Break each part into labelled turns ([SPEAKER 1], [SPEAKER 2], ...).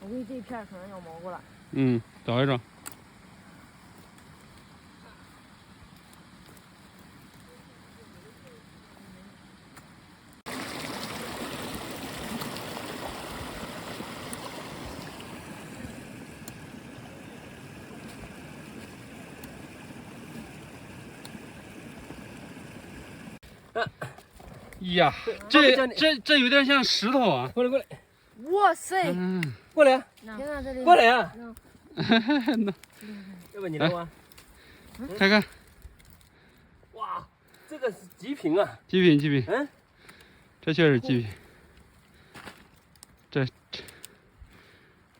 [SPEAKER 1] 我估计这一片可能有蘑菇了。
[SPEAKER 2] 嗯，找一找。呀，这有点像石头啊！
[SPEAKER 3] 过来过来，
[SPEAKER 1] 哇塞！
[SPEAKER 2] 嗯，
[SPEAKER 3] 过来啊！
[SPEAKER 1] 天哪，这里
[SPEAKER 3] 过来呀！
[SPEAKER 2] 那
[SPEAKER 3] 要不你来挖？
[SPEAKER 2] 看看，
[SPEAKER 3] 哇，这个是极品啊！
[SPEAKER 2] 极品极品，
[SPEAKER 3] 嗯，
[SPEAKER 2] 这确实极品。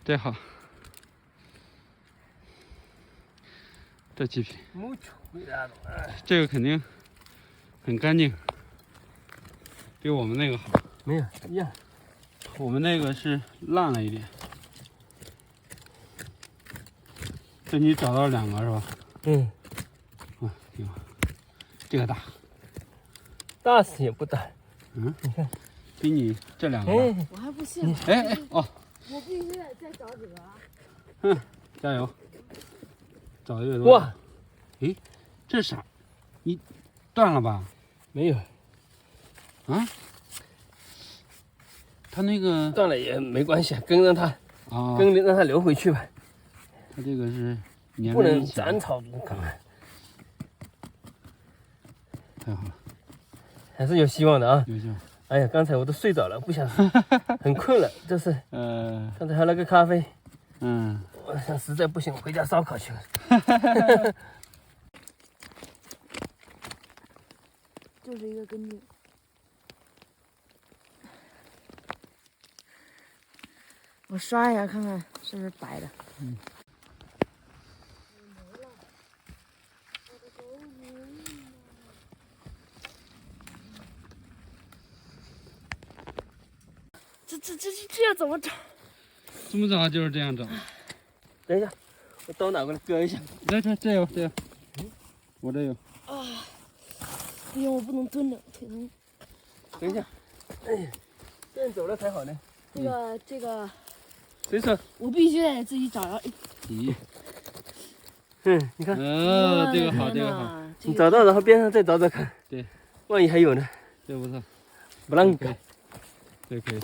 [SPEAKER 2] 这好，这极品，这个肯定很干净，比我们那个好。
[SPEAKER 3] 没有一样，
[SPEAKER 2] 我们那个是烂了一点。这你找到2个是吧？
[SPEAKER 3] 嗯，
[SPEAKER 2] 啊，挺好。这个大，
[SPEAKER 3] 大是也不大。
[SPEAKER 2] 嗯，
[SPEAKER 3] 你看，
[SPEAKER 2] 比你这2个大。
[SPEAKER 3] 哎，
[SPEAKER 1] 我还不信。
[SPEAKER 2] 哎哦，
[SPEAKER 1] 我必须得再找几个啊！
[SPEAKER 2] 哼，加油！找越多。
[SPEAKER 3] 哇，
[SPEAKER 2] 诶，这是啥？你断了吧？
[SPEAKER 3] 没有，
[SPEAKER 2] 啊？它那个
[SPEAKER 3] 断了也没关系，根让它
[SPEAKER 2] 啊，
[SPEAKER 3] 根让它流回去吧，
[SPEAKER 2] 它这个是粘
[SPEAKER 3] 不能
[SPEAKER 2] 在一起的
[SPEAKER 3] 斩草除根，
[SPEAKER 2] 太好了，
[SPEAKER 3] 还是有希望的啊！
[SPEAKER 2] 优秀。
[SPEAKER 3] 哎呀，刚才我都睡着了，不想很困了，这是刚才还来个咖啡，
[SPEAKER 2] 嗯，
[SPEAKER 3] 我想实在不行回家烧烤去了。
[SPEAKER 1] 就是一个根茎。我刷一下看看是不是白的。
[SPEAKER 2] 嗯。
[SPEAKER 1] 这要怎么找？
[SPEAKER 2] 怎么找就是这样找。
[SPEAKER 3] 等一下，我刀拿过来割一下。
[SPEAKER 2] 这有，我这有。
[SPEAKER 1] 啊！不行，我不能蹲着，腿疼。
[SPEAKER 3] 等一下，哎呀，这样走了才好呢。
[SPEAKER 1] 这个，
[SPEAKER 3] 谁说？
[SPEAKER 1] 我必须得自己找着。
[SPEAKER 2] 咦，
[SPEAKER 3] 你看，
[SPEAKER 2] 这个好，这个好。
[SPEAKER 3] 你找到，然后边上再找找看。
[SPEAKER 2] 对，
[SPEAKER 3] 万一还有呢？
[SPEAKER 2] 这不错，
[SPEAKER 3] 不让
[SPEAKER 2] 可以，这可以。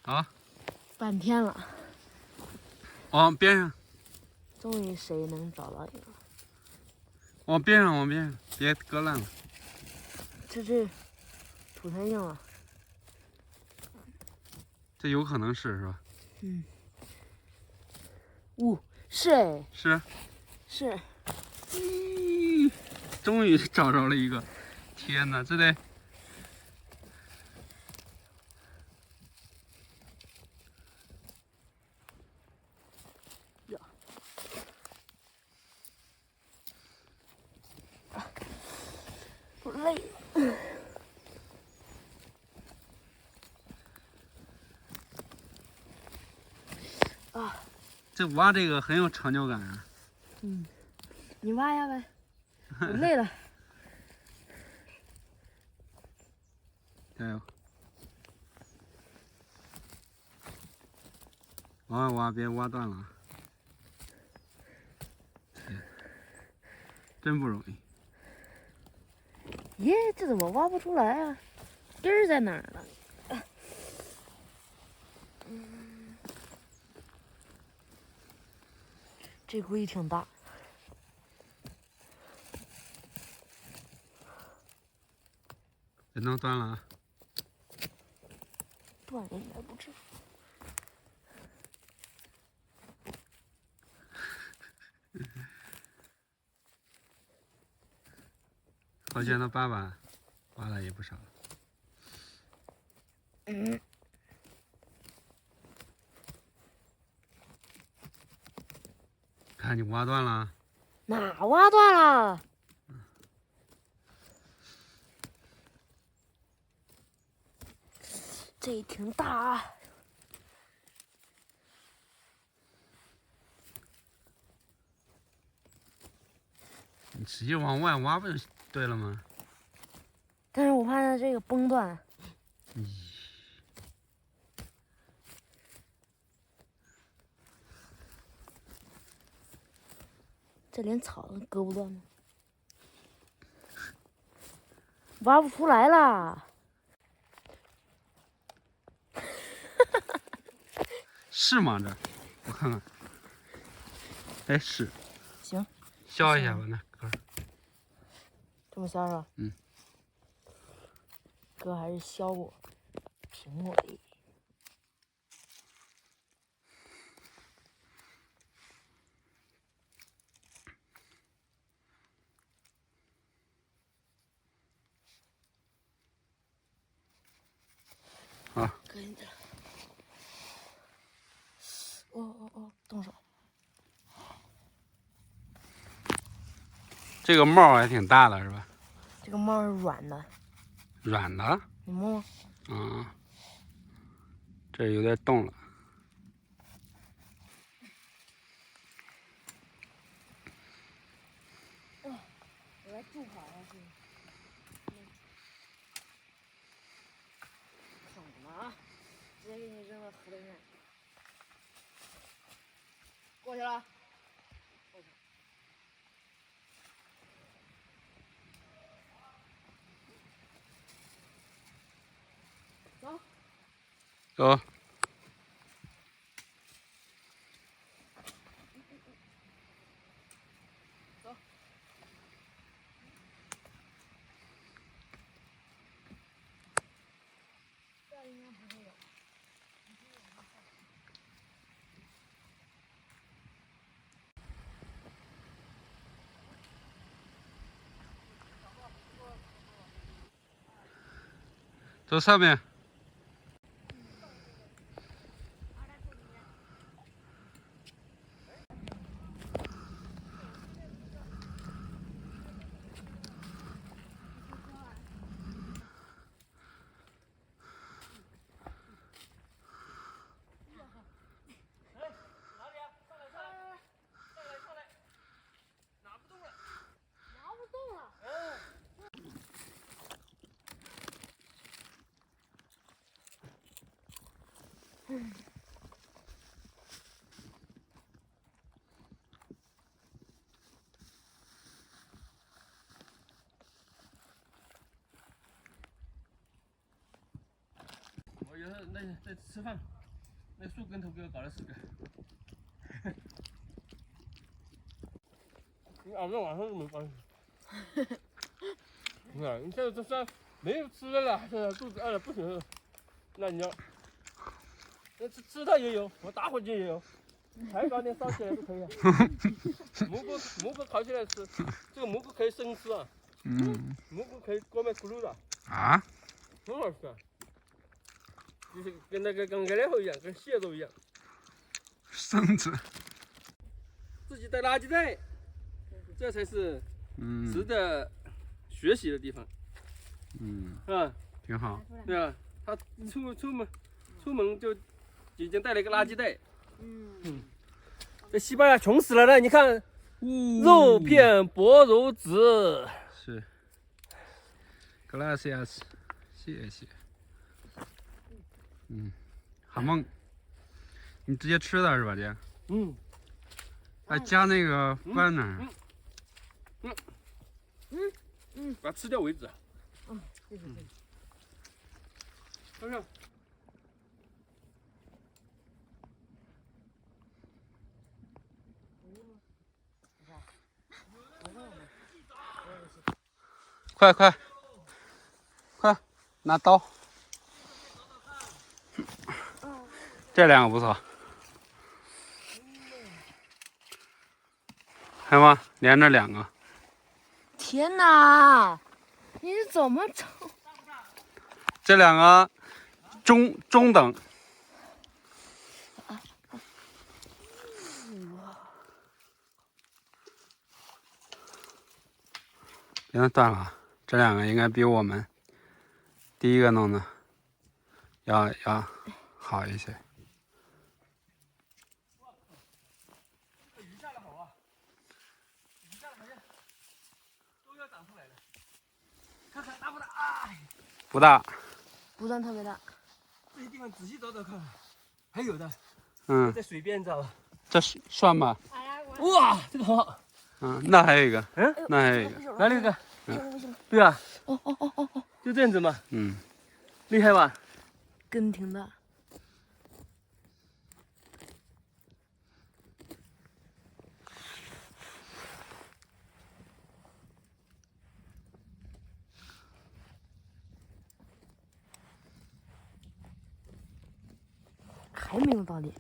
[SPEAKER 2] 好，
[SPEAKER 1] 半天了，
[SPEAKER 2] 往边上，
[SPEAKER 1] 终于谁能找到一个？
[SPEAKER 2] 往边上，别割烂了。
[SPEAKER 1] 这是土太硬了。
[SPEAKER 2] 这有可能是吧？
[SPEAKER 1] 嗯。是哎。是。
[SPEAKER 2] 终于找着了一个！天哪，这得。
[SPEAKER 1] 我累了。啊！
[SPEAKER 2] 这挖这个很有成就感啊。
[SPEAKER 1] 嗯，你挖呀呗，我累了。
[SPEAKER 2] 加油！挖，别挖断了。真不容易。
[SPEAKER 1] 耶，这怎么挖不出来啊？根儿在哪儿呢？这龟挺大。
[SPEAKER 2] 别弄断了啊！
[SPEAKER 1] 断了应该不至于。
[SPEAKER 2] 好像那爸爸挖了也不少了。看你挖断了。
[SPEAKER 1] 哪挖断了？这挺大啊。
[SPEAKER 2] 你直接往外挖不就对了吗？
[SPEAKER 1] 但是我怕它这个崩断。这连草都割不断吗？挖不出来啦！
[SPEAKER 2] 是吗？这，我看看。哎，是。
[SPEAKER 1] 行。
[SPEAKER 2] 削一下吧，那哥。
[SPEAKER 1] 这么削是吧？
[SPEAKER 2] 嗯。
[SPEAKER 1] 哥还是削过苹果的。
[SPEAKER 2] 好。
[SPEAKER 1] 可以的。哦，动手。
[SPEAKER 2] 这个帽还挺大的，是吧？
[SPEAKER 1] 这个帽是软的。
[SPEAKER 2] 软的？
[SPEAKER 1] 你摸摸。
[SPEAKER 2] 嗯。这有点动了。
[SPEAKER 1] 我来助跑下去。躺着呢啊！直接给你扔到河里面。过去了。走。
[SPEAKER 2] 走。
[SPEAKER 1] 走。这应该不会有。
[SPEAKER 2] 走上面。
[SPEAKER 3] 我有时候在吃饭，那树根头给我搞了10个。你熬到晚上都没关系。你看，你现在这山没有吃的了，现在肚子饿了不行了，那你要，那吃它也有，我打火机也有，柴搞点烧起来都可以啊。蘑菇烤起来吃，这个蘑菇可以生吃啊。蘑菇可以锅面咕噜的。
[SPEAKER 2] 啊？
[SPEAKER 3] 很好吃啊。就是跟那个跟二后一样，跟蟹肉一样。
[SPEAKER 2] 生吃。
[SPEAKER 3] 自己带垃圾袋，这才是值得学习的地方。是吧？
[SPEAKER 2] 挺好。
[SPEAKER 3] 对吧？他出门就已经带了一个垃圾袋。这西班牙穷死了呢，你看，肉片薄如纸。
[SPEAKER 2] 是。Gracias， 谢谢。好梦。你直接吃的是吧，姐？还加那个饭呢。
[SPEAKER 3] 把它吃掉为止。
[SPEAKER 1] 谢谢。
[SPEAKER 3] 看看。
[SPEAKER 2] 快，拿刀。这2个不错。看吗？连着2个。
[SPEAKER 1] 天哪！你是怎么整？
[SPEAKER 2] 这2个中等。行，断了。这2个应该比我们第一个弄的要好一些。
[SPEAKER 3] 雨下的好啊！雨下的好像要长出来了，看看大不大？啊，
[SPEAKER 2] 不大。
[SPEAKER 1] 不算特别大。
[SPEAKER 3] 这些地方仔细找找看，还有的。
[SPEAKER 2] 嗯，
[SPEAKER 3] 在水边，你知道吧？
[SPEAKER 2] 这算吧。
[SPEAKER 3] 哇，这个很好。
[SPEAKER 2] 嗯，那还有一个。
[SPEAKER 3] 嗯，
[SPEAKER 2] 那还有一个。
[SPEAKER 3] 哪里有个？对啊。哦，就这样子嘛。
[SPEAKER 2] 嗯，
[SPEAKER 3] 厉害吧？
[SPEAKER 1] 根挺大。还没有到底。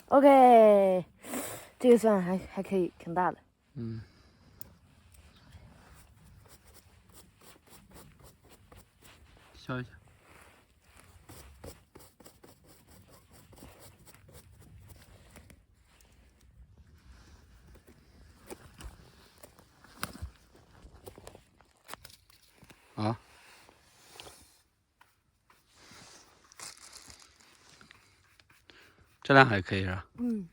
[SPEAKER 1] OK， 这个算还可以，挺大的。
[SPEAKER 2] 嗯。消一下。啊。这量还可以是吧？
[SPEAKER 1] 嗯。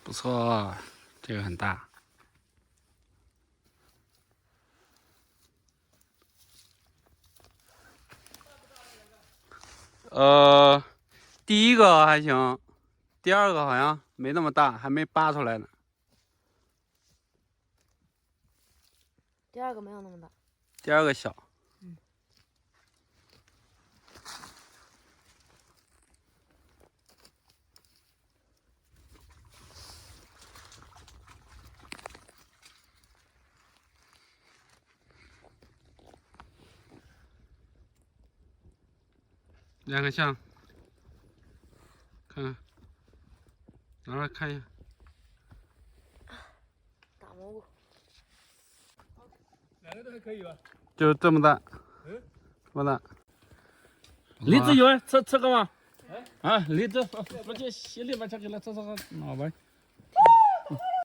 [SPEAKER 2] 不错，这个很大。第一个还行，第二个好像没那么大，还没扒出来呢。
[SPEAKER 1] 第二个没有那么大。
[SPEAKER 2] 第二个小。
[SPEAKER 1] 嗯。
[SPEAKER 2] 两个像，看看，拿来看一下。
[SPEAKER 1] 大蘑菇。
[SPEAKER 3] 两个都还可以吧？
[SPEAKER 2] 就这么大。
[SPEAKER 3] 嗯。
[SPEAKER 2] 这么大。
[SPEAKER 3] 梨子有啊，吃个吗？啊，梨子，不就洗里边吃给它吃个，拿吧。